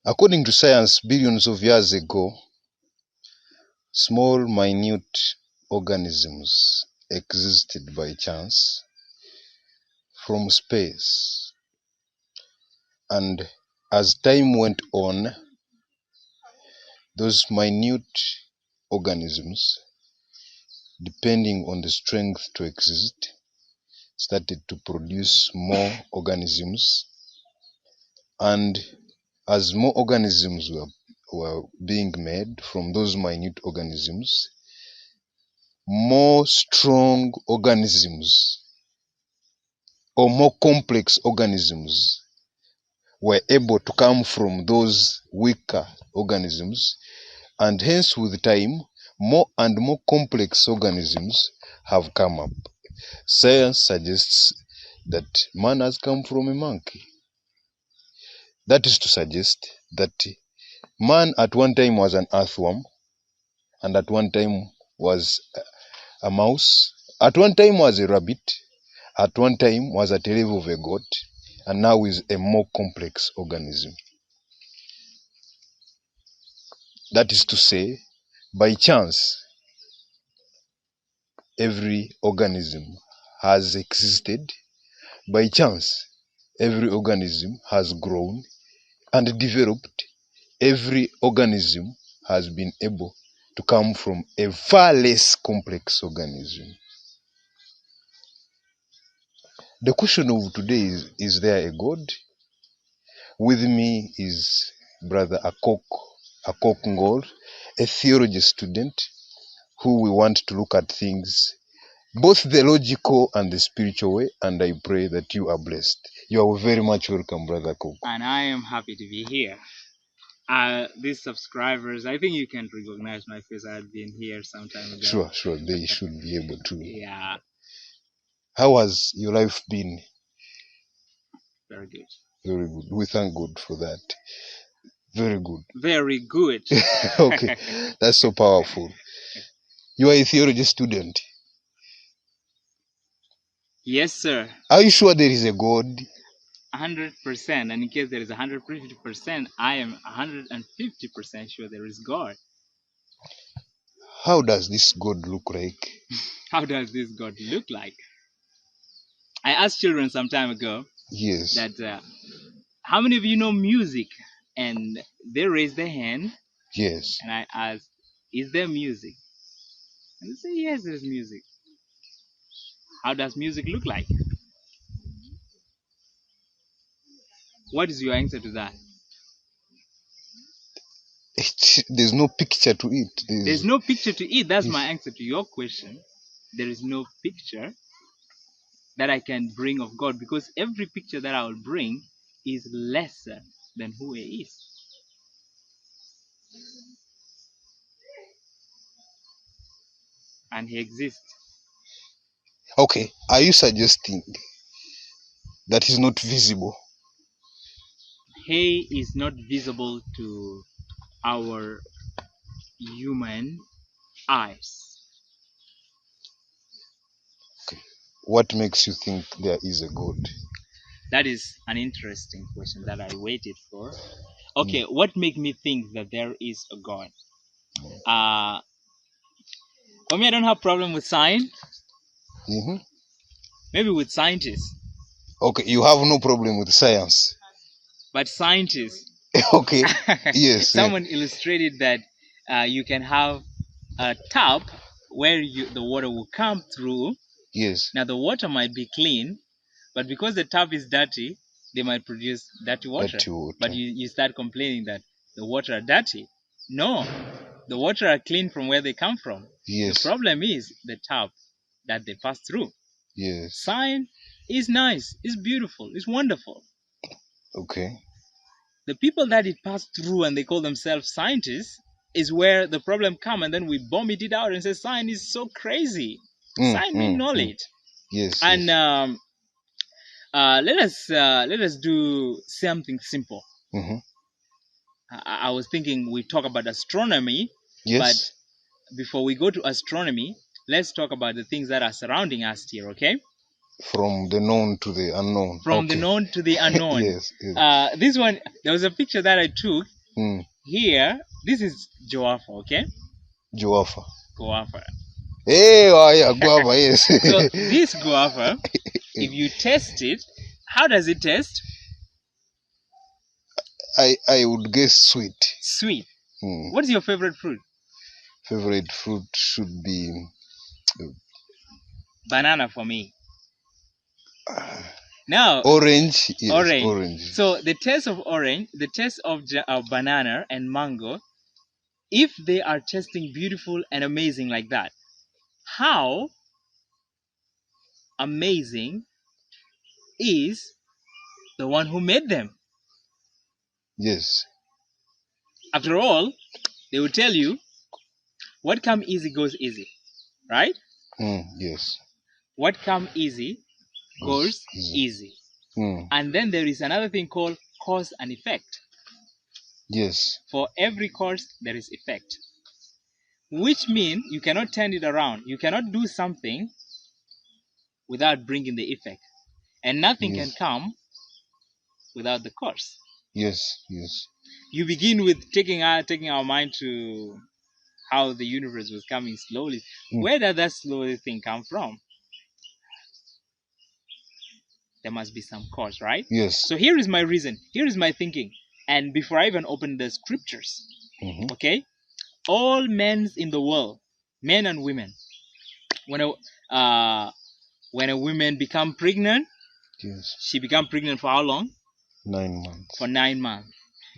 According to science, billions of years ago, small, minute organisms existed by chance from space. And as time went on, those minute organisms, depending on the strength to exist, started to produce more organisms. And as more organisms were being made from those minute organisms, more strong organisms or more complex organisms were able to come from those weaker organisms, and hence with time more and more complex organisms have come up. Science suggests that man has come from a monkey. That is to suggest that man at one time was an earthworm, and at one time was a mouse, at one time was a rabbit, at one time was at a level of a goat, and now is a more complex organism. That is to say, by chance, every organism has existed. By chance, every organism has grown and developed. Every organism has been able to come from a far less complex organism. The question of today is there a God? With me is Brother Akok Ngor, a theology student who we want to look at things both the logical and the spiritual way, and I pray that you are blessed. You are very much welcome, Brother Akok. And I am happy to be here. These subscribers, I think you can recognize my face. I had been here some time ago. Sure, they should be able to. Yeah. How has your life been? Very good. Very good. We thank God for that. Very good. Very good. Okay, that's so powerful. You are a theology student. Yes, sir. Are you sure there is a God? 100%. And in case there is 150%, I am 150% sure there is God. How does this God look like? How does this God look like? I asked children some time ago. Yes. That how many of you know music? And they raised their hand. Yes. And I asked, is there music? And they say, yes, there's music. How does music look like? What is your answer to that? There's no picture to it. There's no picture to it. That's my answer to your question. There is no picture that I can bring of God, because every picture that I will bring is lesser than who He is. And He exists. Okay, are you suggesting that He's not visible? He is not visible to our human eyes. Okay. What makes you think there is a God? That is an interesting question that I waited for. Okay, what makes me think that there is a God? For me, I don't have problem with science. Maybe with scientists. Okay, you have no problem with science. But scientists. Okay, yes. Someone illustrated that you can have a tap where the water will come through. Yes. Now the water might be clean, but because the tap is dirty, they might produce dirty water. But you start complaining that the water are dirty. No, the water are clean from where they come from. Yes. The problem is the tap that they pass through. Yes. Science is nice, it's beautiful, it's wonderful. Okay. The people that it passed through and they call themselves scientists is where the problem come, and then we bomb it out and say science is so crazy. Science means knowledge. Yes. And let us do something simple. I was thinking we talk about astronomy. Yes. But before we go to astronomy, let's talk about the things that are surrounding us here, okay? From the known to the unknown. From the known to the unknown. Yes, yes. This one, there was a picture that I took. Here, this is Joafa, okay? Joafa. Guava. Hey, oh yeah, guava, yes. So this guava, if you test it, how does it taste? I would guess sweet. Sweet. What is your favorite fruit? Favorite fruit should be banana for me. Now orange. Yes, orange. So the taste of orange, the taste of banana and mango, if they are tasting beautiful and amazing like that, how amazing is the one who made them? Yes. After all, they will tell you, what come easy goes easy, right? Yes. What come easy goes easy. And then there is another thing called cause and effect. Yes. For every cause, there is effect. Which means you cannot turn it around. You cannot do something without bringing the effect. And nothing can come without the cause. Yes, yes. You begin with taking our mind to how the universe was coming slowly. Where did that slowly thing come from? There must be some cause, right? Yes. So here is my reason. Here is my thinking. And before I even open the scriptures, okay, all men in the world, men and women, when a woman become pregnant, yes, she become pregnant for how long? 9 months. For 9 months,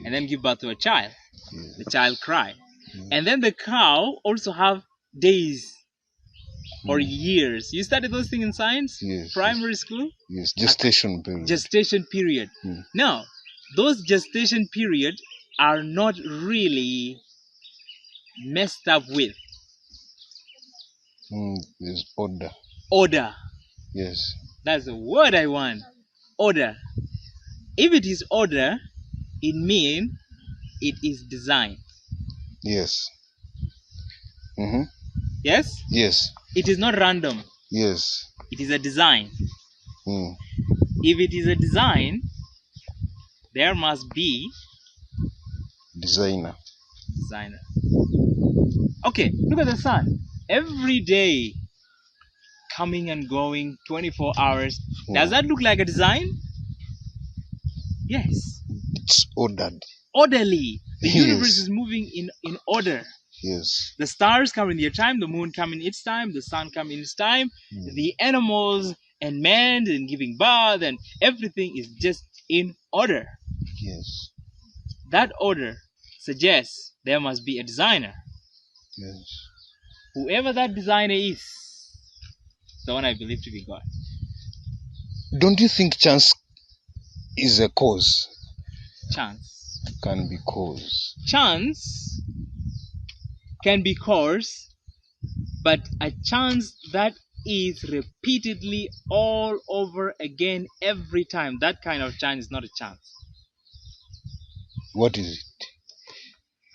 and then give birth to a child. Yes. The child cry, and then the cow also have days or years. You studied those things in science? Yes. Primary school? Yes, gestation period. Gestation period. Now, those gestation period are not really messed up with. There's order. Order. Yes. That's the word I want. Order. If it is order, it means it is design. Yes. Yes? Yes. It is not random. Yes. It is a design. If it is a design, there must be designer. Okay, look at the sun. Every day coming and going 24 hours. Does that look like a design? Yes. It's ordered. Orderly. The universe is moving in order. Yes. The stars come in their time, the moon come in its time, the sun come in its time, the animals and man and giving birth and everything is just in order. Yes. That order suggests there must be a designer. Yes. Whoever that designer is, the one I believe to be God. Don't you think chance is a cause? Chance can be cause. Chance can be cause, but a chance that is repeatedly all over again every time, that kind of chance is not a chance. What is it?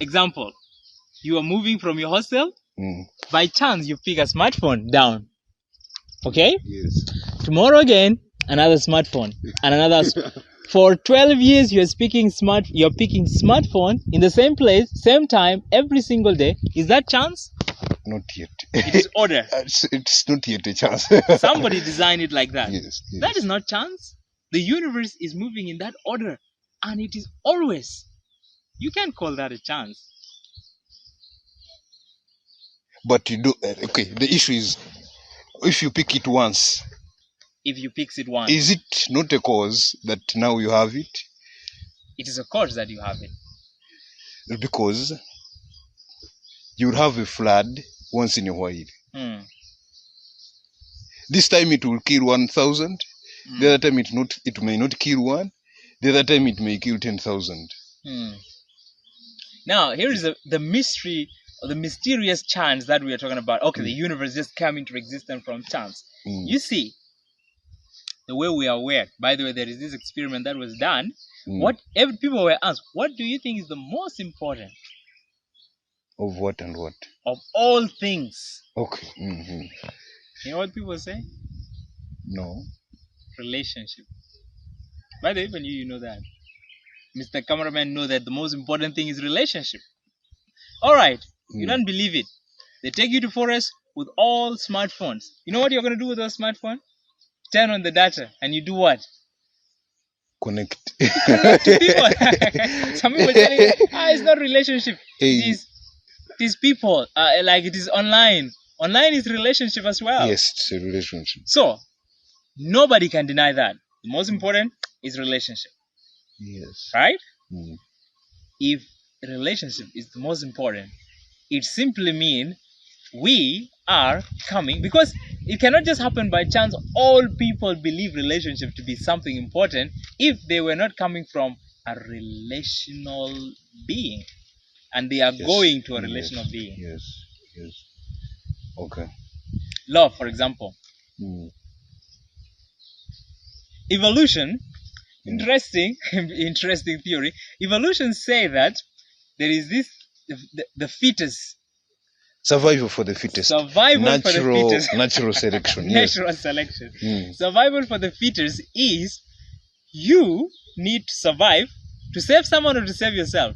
Example, you are moving from your hostel, by chance you pick a smartphone down, okay? Yes. Tomorrow again, another smartphone, and another for 12 years you're picking smartphone in the same place, same time, every single day. Is that chance? Not yet. It is order. It's not yet a chance. Somebody designed it like that. Yes. That is not chance. The universe is moving in that order, and it is always. You can't call that a chance. But you do. Okay, the issue is, if you pick it once. If you pick it once. Is it not a cause that now you have it? It is a cause that you have it. Because you will have a flood once in a while. This time it will kill 1,000. The other time it may not kill one. The other time it may kill 10,000. Now here is the mystery, or the mysterious chance that we are talking about. Okay, the universe just came into existence from chance. You see, the way we are aware. By the way, there is this experiment that was done. People were asked, what do you think is the most important? Of what and what? Of all things. Okay. You know what people say? No. Relationship. By the way, even you know that. Mr. Cameraman know that the most important thing is relationship. Alright, you don't believe it. They take you to forest with all smartphones. You know what you're going to do with those smartphones? Turn on the data and you do what? Connect. Connect to people. Some people telling you, it's not relationship. It is people. Like it is online. Online is relationship as well. Yes, it's a relationship. So, nobody can deny that. The most important is relationship. Yes. Right? If relationship is the most important, it simply means we are coming, because it cannot just happen by chance. All people believe relationship to be something important if they were not coming from a relational being, and they are going to a relational being. Yes. Okay. Love, for example. Evolution, interesting theory. Evolution say that there is this the fetus. Survival for the fittest. Survival for the fittest. Natural selection. Natural selection. Survival for the fittest is you need to survive to save someone or to save yourself.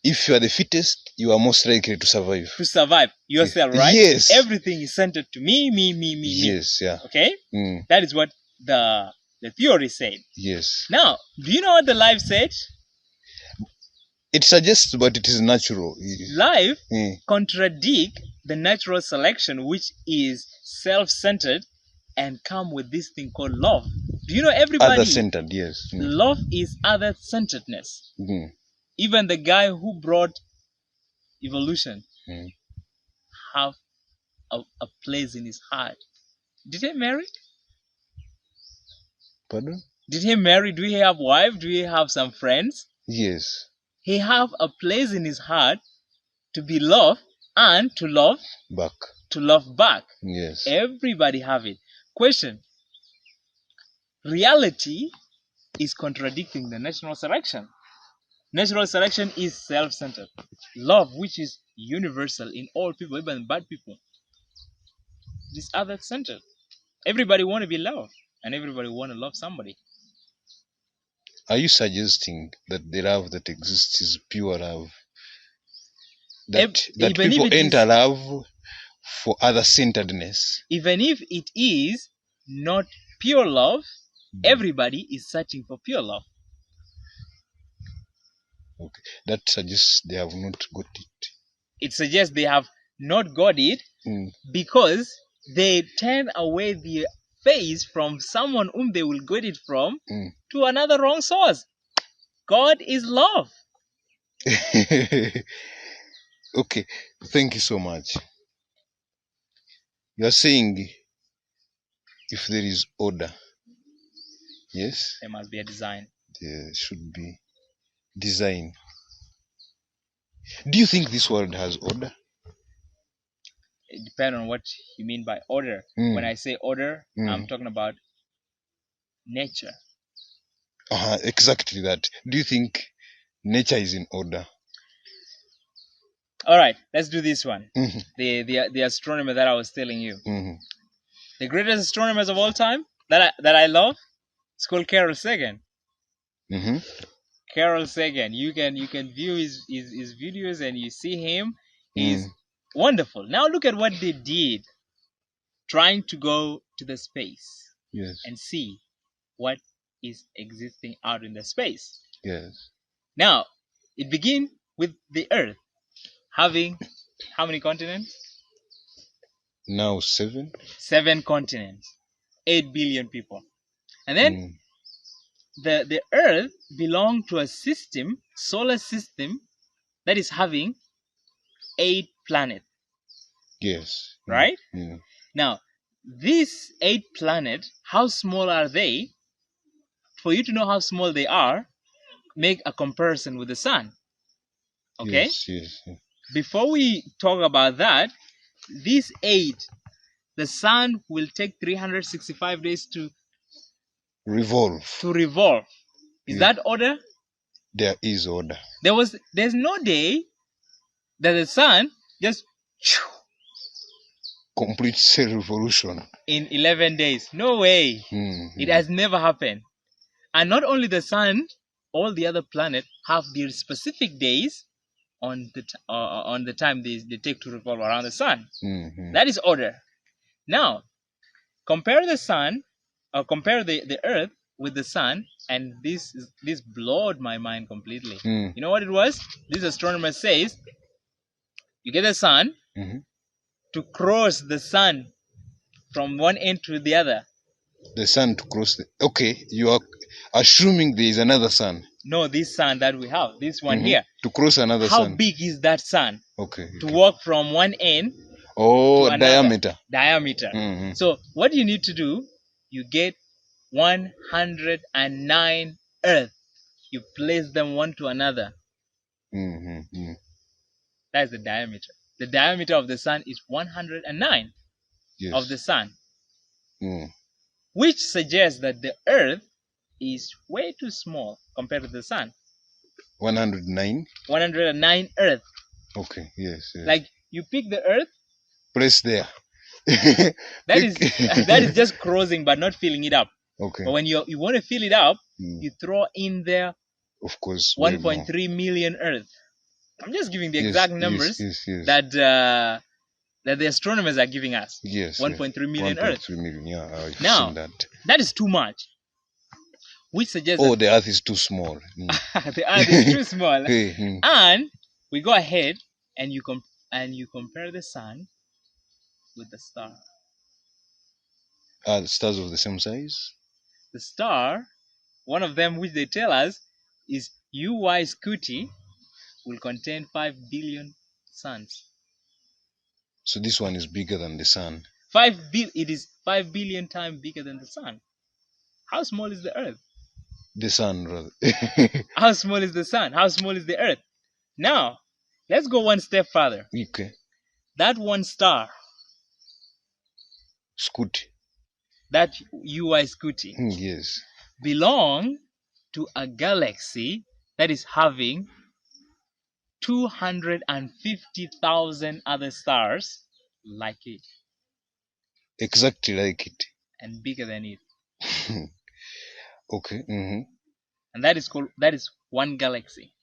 If you are the fittest, you are most likely to survive. To survive yourself, right? Yes. Everything is centered to me. Yes, yeah. Okay? That is what the theory said. Yes. Now, do you know what the life said? It suggests, but it is natural. Life contradict the natural selection, which is self-centered, and come with this thing called love. Do you know everybody? Other-centered, yes. Love is other-centeredness. Even the guy who brought evolution have a place in his heart. Did he marry? Pardon? Did he marry? Do he have wife? Do he have some friends? Yes. He have a place in his heart to be loved and to love back. To love back. Yes. Everybody have it. Question. Reality is contradicting the natural selection. Natural selection is self-centered. Love, which is universal in all people, even bad people, it is other-centered. Everybody want to be loved, and everybody want to love somebody. Are you suggesting that the love that exists is pure love? That people enter love for other-centeredness? Even if it is not pure love, everybody is searching for pure love. Okay. That suggests they have not got it. It suggests they have not got it because they turn away their face from someone whom they will get it from to another wrong source. God is love. Okay. Thank you so much. You are saying if there is order, yes? There must be a design. There should be design. Do you think this world has order? It depends on what you mean by order. When I say order, I'm talking about nature. Exactly that. Do you think nature is in order? All right, let's do this one. The astronomer that I was telling you. The greatest astronomers of all time that I love, it's called Carl Sagan. Carl Sagan. You can view his videos and you see him. He's wonderful. Now look at what they did, trying to go to the space and see what is existing out in the space. Yes. Now, it begins with the Earth having how many continents? Now 7. 7 continents, 8 billion people. And then the Earth belongs to a system, solar system, that is having 8 planets. Yes. Right? Now, these 8 planets, how small are they? For you to know how small they are, make a comparison with the sun. Okay? Yes. Before we talk about that, these 8, the sun will take 365 days to revolve. Is that order? There is order. There's no day that the sun just complete cell revolution in 11 days. No way. It has never happened. And not only the sun, all the other planets have their specific days on the time they take to revolve around the sun. That is order. Now, compare the sun, or compare the Earth with the sun, and this blowed my mind completely. You know what it was? This astronomer says, you get the sun, to cross the sun from one end to the other. The sun to cross the... Okay, you are assuming there is another sun. No, this sun that we have, this one here. To cross another sun. How big is that sun? Okay. To walk from one end to another. Diameter. So what you need to do, you get 109 Earth. You place them one to another. That's the diameter. The diameter of the sun is 109 of the sun. Which suggests that the Earth is way too small compared to the sun. 109? 109 Earth. Okay, yes. Like, you pick the Earth. Place there. that is just crossing but not filling it up. Okay. But when you want to fill it up, you throw in there, of course, 1.3 million Earth. I'm just giving the exact numbers that the astronomers are giving us. Yes. 1.3 million Earth. 1.3 million, yeah. I've seen that is too much. Which suggests the Earth is too small. The Earth is too small. And we go ahead and you compare the sun with the star. Are the stars of the same size? The star, one of them which they tell us is UY Scuti, will contain 5 billion suns. So this one is bigger than the sun. It is 5 billion times bigger than the sun. How small is the Earth? The sun, rather. How small is the sun? How small is the Earth? Now, let's go one step further. Okay. That one star. Scuti. That UY Scuti. Yes. Belong to a galaxy that is having 250,000 other stars like it. Exactly like it. And bigger than it. Okay. And that is one galaxy.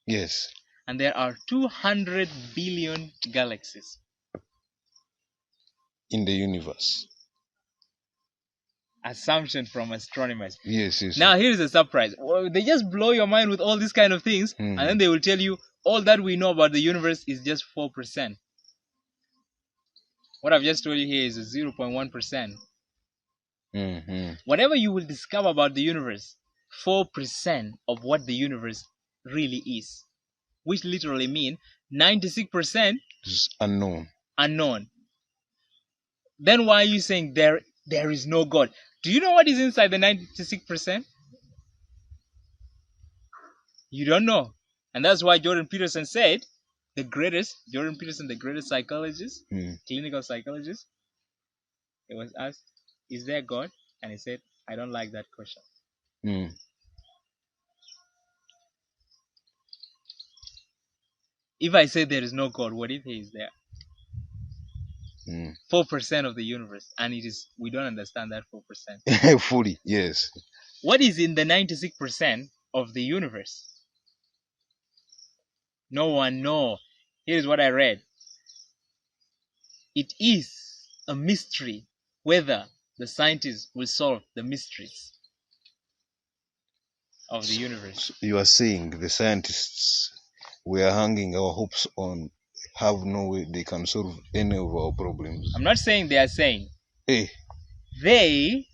Yes. And there are 200 billion galaxies in the universe. Assumption from astronomers. Yes. Now here's a surprise. Well, they just blow your mind with all these kind of things, and then they will tell you all that we know about the universe is just 4%. What I've just told you here is 0.1%. Whatever you will discover about the universe, 4% of what the universe really is, which literally means 96% is unknown. Then why are you saying there is no God? Do you know what is inside the 96%? You don't know. And that's why Jordan Peterson said, the greatest psychologist, clinical psychologist, he was asked, is there God? And he said, I don't like that question. If I say there is no God, what if he is there? 4% of the universe, and we don't understand that 4%. Fully, yes. What is in the 96% of the universe? No one knows. Here's what I read. It is a mystery whether the scientists will solve the mysteries of the universe. You are saying the scientists we are hanging our hopes on have no way they can solve any of our problems. I'm not saying they are saying. Hey. They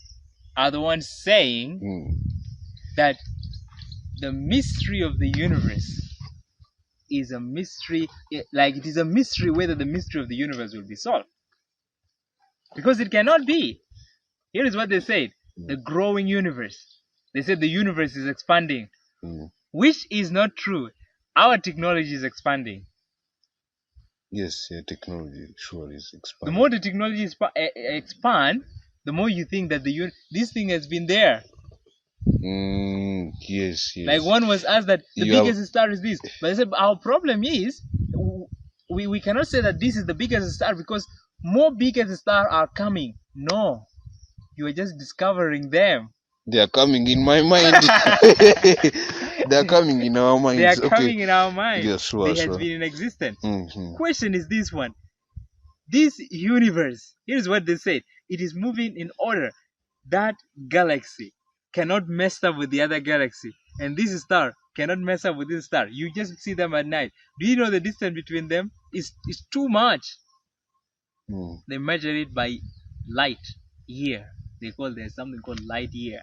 are the ones saying that the mystery of the universe is a mystery, like it is a mystery whether the mystery of the universe will be solved. Because it cannot be. Here is what they said. The growing universe. They said the universe is expanding. Which is not true. Our technology is expanding. Yes, technology sure is expanding. The more the technology expand, the more you think that this thing has been there. Yes. Like one was asked that the biggest star is this. But I said our problem is we cannot say that this is the biggest star because more bigger stars are coming. No, you are just discovering them. They are coming in my mind. They are coming in our minds. They are coming in our minds. Yes, sure, they has been in existence. Question is this one. This universe, here's what they said. It is moving in order. That galaxy cannot mess up with the other galaxy. And this star cannot mess up with this star. You just see them at night. Do you know the distance between them? It's too much. They measure it by light year. There's something called light year.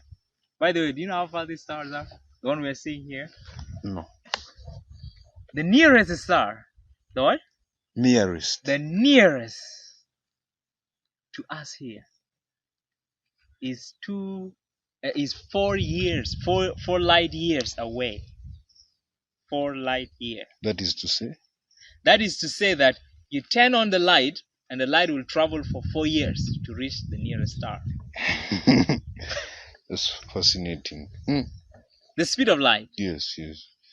By the way, do you know how far these stars are? The one we're seeing here? No. The nearest star. The what? Nearest. The nearest to us here is 4 years, 4 light years away. 4 light years. That is to say? That is to say that you turn on the light and the light will travel for 4 years to reach the nearest star. That's fascinating. The speed of light. Yes.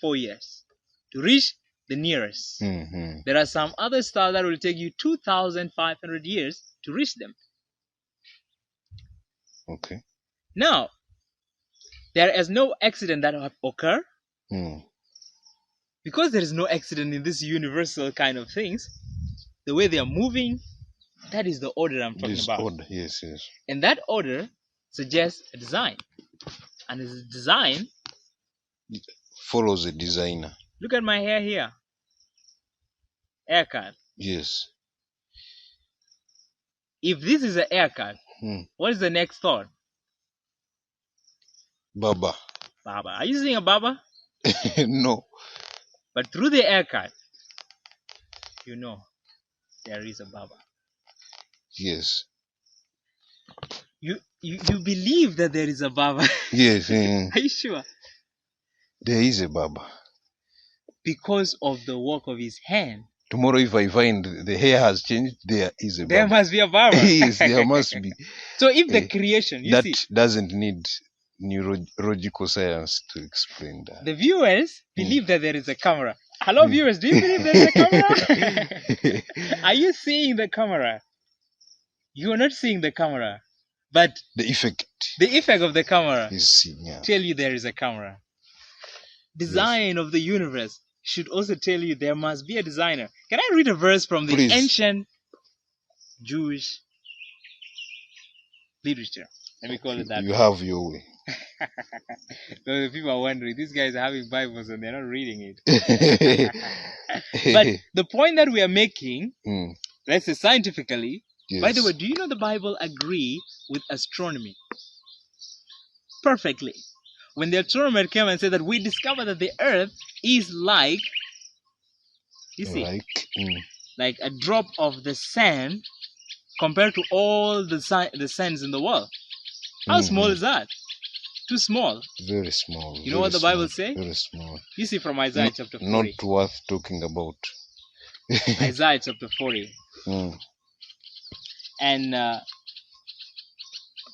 4 years to reach the nearest. There are some other stars that will take you 2,500 years to reach them. Okay. Now, there is no accident that will occur. Because there is no accident in this universal kind of things, the way they are moving, that is the order I'm talking about. Order. Yes. And that order suggests a design. And this design follows a designer. Look at my hair here. Haircut. Yes. If this is a haircut, what is the next thought? Baba. Baba. Are you seeing a Baba? No. But through the haircut, you know there is a Baba. Yes. You believe that there is a Baba? Yes. Are you sure? There is a Baba. Because of the work of his hand. Tomorrow, if I find the hair has changed, there is a Baba. There must be a Baba. Yes, there must be. So if the creation, that doesn't need neurological science to explain that. The viewers believe that there is a camera. Hello, viewers, do you believe there is a camera? Are you seeing the camera? You are not seeing the camera, but the effect of the camera is seen. Yeah. Tell you there is a camera. Design of the universe should also tell you there must be a designer. Can I read a verse from the ancient Jewish literature? Let me call it that. You have your way. So the people are wondering, these guys are having Bibles and they're not reading it. But the point that we are making, let's say scientifically, by the way, do you know the Bible agree with astronomy? Perfectly. When the astronomer came and said that we discovered that the earth is like, you see, like a drop of the sand compared to all the sands in the world. How small is that? Too small. Very small. You know what the Bible says? Very small. You see from Isaiah chapter 40. Not worth talking about. Isaiah chapter 40. And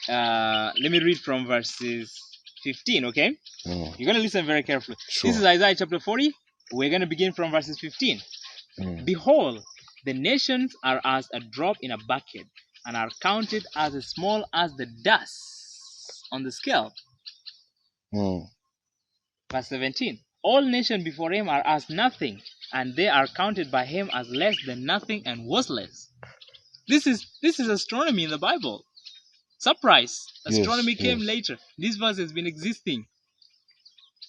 let me read from verses 15, okay? You're going to listen very carefully. Sure. This is Isaiah chapter 40. We're going to begin from verses 15. Behold, the nations are as a drop in a bucket, and are counted as small as the dust on the scale. Verse 17. All nations before him are as nothing, and they are counted by him as less than nothing and worthless. This is astronomy in the Bible. Surprise! Astronomy came later. This verse has been existing.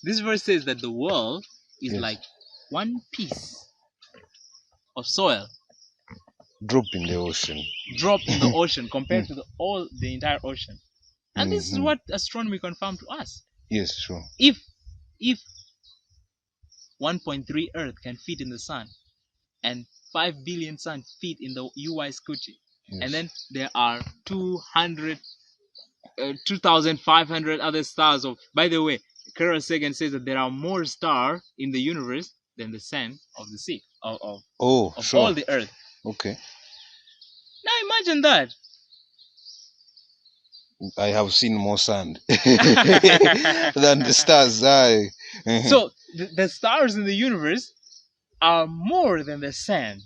This verse says that the world is like one piece of soil. Drop in the ocean. Drop in the ocean compared to the entire ocean. And this is what astronomy confirmed to us. Yes, sure. If 1.3 Earth can fit in the sun, and 5 billion sun fit in the UI Scuti, and then there are 2,500 other stars. By the way, Carl Sagan says that there are more stars in the universe than the sand of the sea, of all the Earth. Okay. Now imagine that. I have seen more sand than the stars. So the stars in the universe are more than the sand.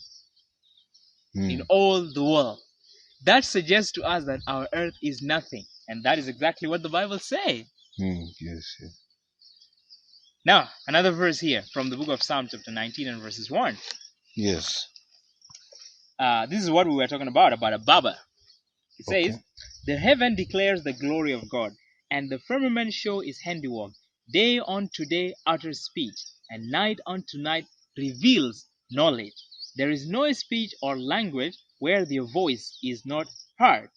in all the world. That suggests to us that our earth is nothing. And that is exactly what the Bible says. Yes. Now, another verse here from the book of Psalm chapter 19 and verses 1. Yes. This is what we were talking about a Baba. It says, the heaven declares the glory of God, and the firmament show his handiwork. Day unto day utters speech, and night unto night reveals knowledge. There is no speech or language where their voice is not heard.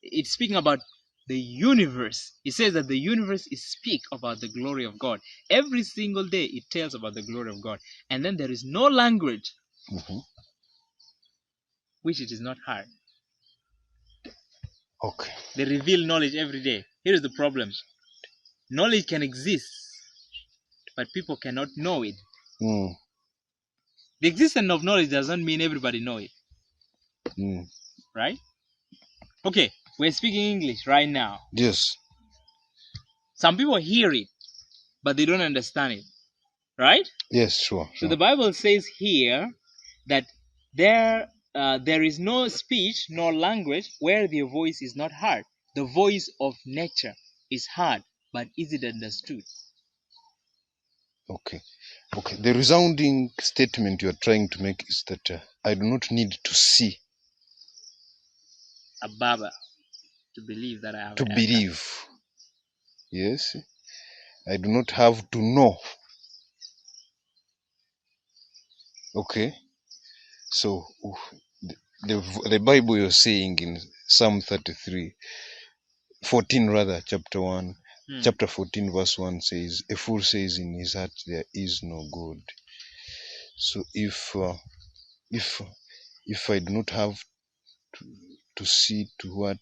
It's speaking about the universe. It says that the universe is speak about the glory of God. Every single day it tells about the glory of God. And then there is no language which it is not heard. Okay. They reveal knowledge every day. Here is the problem. Knowledge can exist, but people cannot know it. The existence of knowledge doesn't mean everybody know it. Right? Okay, we're speaking English right now. Yes. Some people hear it, but they don't understand it. Right? Yes, sure. So the Bible says here that there is no speech nor language where their voice is not heard. The voice of nature is heard, but is it understood? Okay. The resounding statement you are trying to make is that I do not need to see a Baba to believe that I have to believe. Yes. I do not have to know. Okay. So the Bible you're saying in Psalm 14 rather, chapter 1, chapter 14 verse 1 says, a fool says in his heart there is no God. So if I do not have to see to what,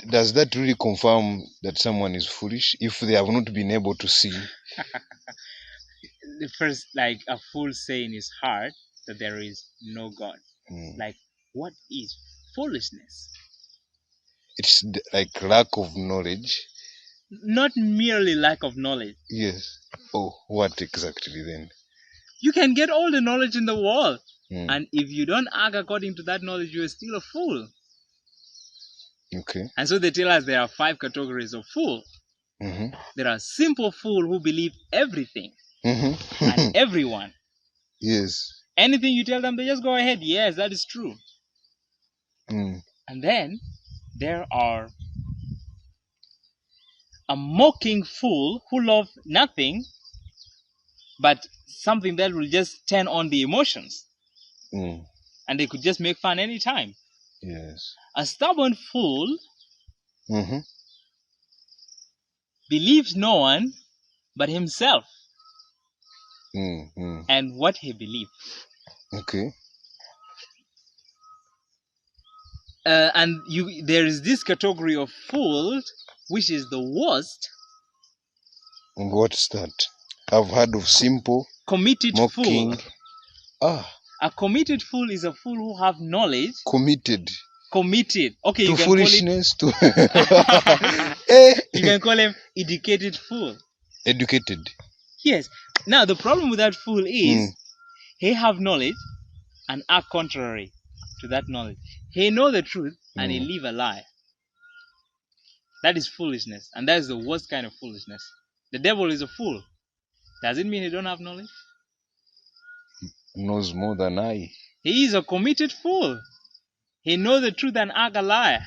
does that really confirm that someone is foolish if they have not been able to see? The first, like a fool say in his heart that there is no God. Like, what is foolishness? It's like lack of knowledge. Not merely lack of knowledge. Yes. Oh, what exactly then? You can get all the knowledge in the world, and if you don't act according to that knowledge, you are still a fool. Okay. And so they tell us there are 5 categories of fool. There are simple fools who believe everything and everyone. Yes. Anything you tell them, they just go ahead. Yes, that is true. And then there are a mocking fool who love nothing but something that will just turn on the emotions. And they could just make fun anytime. Yes. A stubborn fool believes no one but himself and what he believes. Okay. And there is this category of fools which is the worst. And what's that? I've heard of simple, committed mocking. Fool. A committed fool is a fool who have knowledge. Committed. Okay, to you can foolishness. Call it, you can call him educated fool. Educated. Yes. Now the problem with that fool is he have knowledge and act contrary to that knowledge. He know the truth and he live a lie. That is foolishness, and that is the worst kind of foolishness. The devil is a fool. Does it mean he don't have knowledge? He knows more than I. He is a committed fool. He knows the truth and act a lie.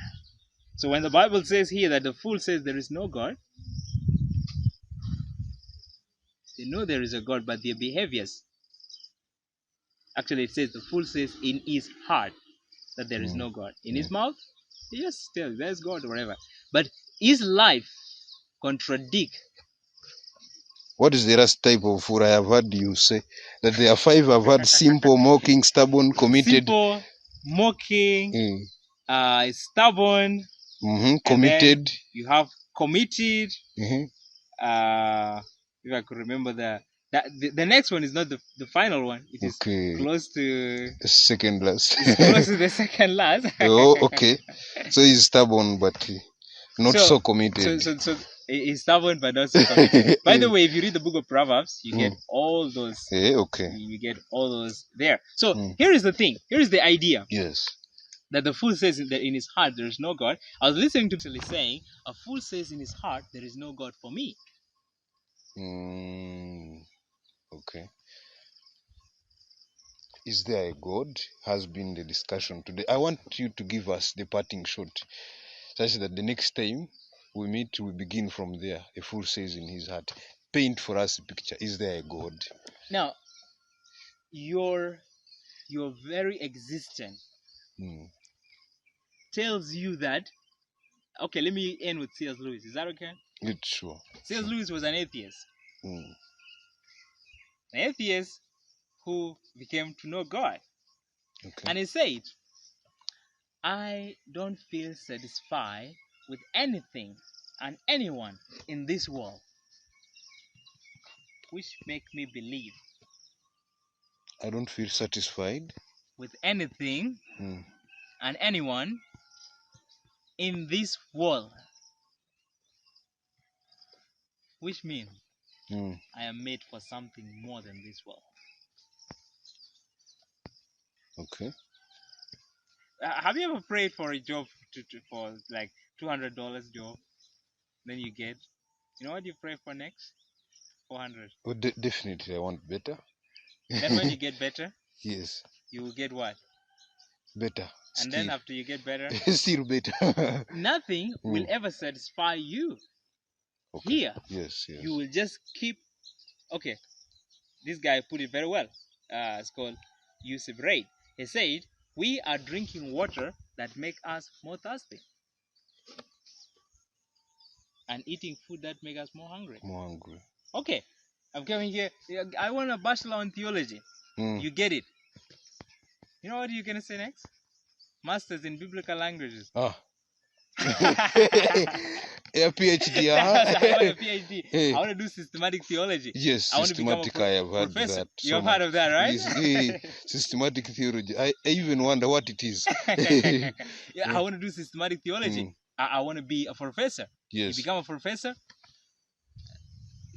So when the Bible says here that the fool says there is no God, they know there is a God, but their behaviors. Actually, it says the fool says in his heart that there is no God. In his mouth, he just tells there's God or whatever. But his life contradicts. What is the last type of fool? I have heard you say that there are 5. I've heard simple, mocking, stubborn, committed. Simple, mocking, stubborn, committed. You have committed. If I could remember the next one is not the final one. It is close to the second last. It's close to the second last. Oh, okay. So he's stubborn, but not so committed. So He's stubborn but not so committed. By the way, if you read the book of Proverbs, you get all those. Okay. You get all those there. So here is the thing. Here is the idea. Yes. That the fool says that in his heart there is no God. I was listening to him saying, a fool says in his heart there is no God for me. Okay. Is there a God? Has been the discussion today. I want you to give us the parting shot, such that the next time we meet, we begin from there. A fool says in his heart, paint for us a picture. Is there a God? Now, your very existence tells you that. Okay, let me end with C.S. Lewis. Is that okay? It's sure. C.S. Lewis was an atheist. An atheist who became to know God. Okay. And he said, I don't feel satisfied with anything and anyone in this world which make me believe. I don't feel satisfied with anything and anyone in this world, which means I am made for something more than this world. Okay. Have you ever prayed for a job for like $200 job? Then you get, you know what you pray for next? 400. Oh, definitely, I want better. Then when you get better, yes, you will get what? Better. And still. Then after you get better, still better. Nothing will ever satisfy you. Okay. Here, yes, you will just keep. Okay, this guy put it very well. It's called Yusuf Reid. He said, we are drinking water that make us more thirsty and eating food that make us more hungry. More hungry. Okay, I'm coming here. I want a bachelor in theology. You get it. You know what you're going to say next? Masters in biblical languages. A PhD, I want a PhD. Hey. I want to do systematic theology. Yes, I want systematic. I have heard professor. that. You have heard of that, right? Yes, systematic theology. I even wonder what it is. I want to do systematic theology. I want to be a professor. Yes. You become a professor.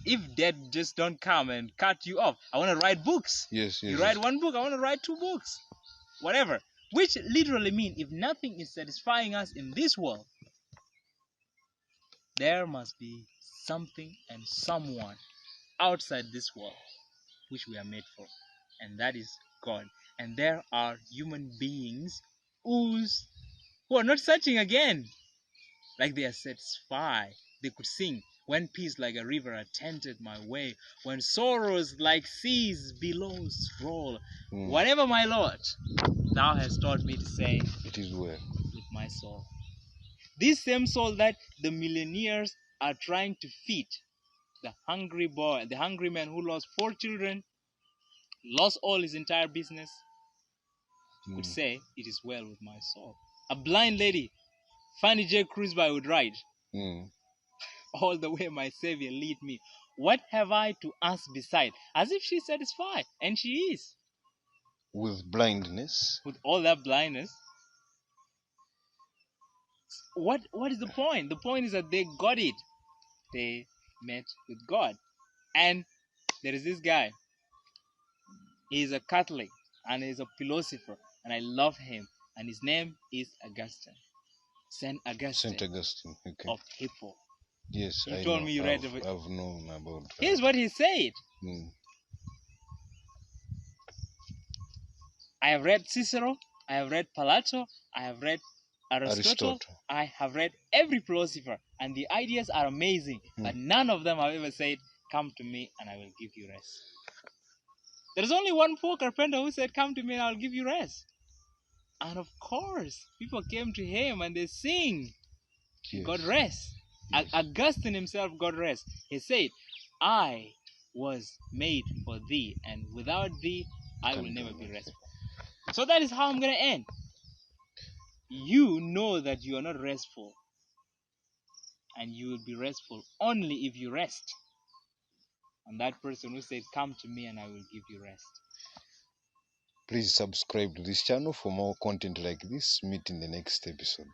If dead just don't come and cut you off, I want to write books. Yes. You write one book, I want to write 2 books. Whatever. Which literally means if nothing is satisfying us in this world, there must be something and someone outside this world which we are made for, and that is God. And there are human beings who are not searching again, like they are satisfied. They could sing, when peace like a river attended my way, when sorrows like seas billows roll, whatever, my Lord, thou hast taught me to say, it is well with my soul. This same soul that the millionaires are trying to feed, the hungry boy, the hungry man who lost 4 children, lost all his entire business, could say, it is well with my soul. A blind lady, Fanny J. Cruzby, would write, all the way my Savior lead me. What have I to ask beside? As if she's satisfied, and she is. With blindness. With all that blindness. What is the point? The point is that they got it. They met with God. And there is this guy. He's a Catholic and he's a philosopher, and I love him. And his name is Augustine. Saint Augustine. Okay. Of Hippo. Yes, you told me you read about. I've known about that. Here's what he said. I have read Cicero, I have read Plato, I have read Aristotle. I have read every philosopher, and the ideas are amazing, but none of them have ever said, come to me and I will give you rest. There's only one poor carpenter who said, come to me and I'll give you rest. And of course, people came to him and they sing. He got rest. Yes. Augustine himself got rest. He said, I was made for thee, and without thee, I will never be restful. So that is how I'm going to end. You know that you are not restful, and you will be restful only if you rest. And that person who said, come to me and I will give you rest. Please subscribe to this channel for more content like this. Meet in the next episode.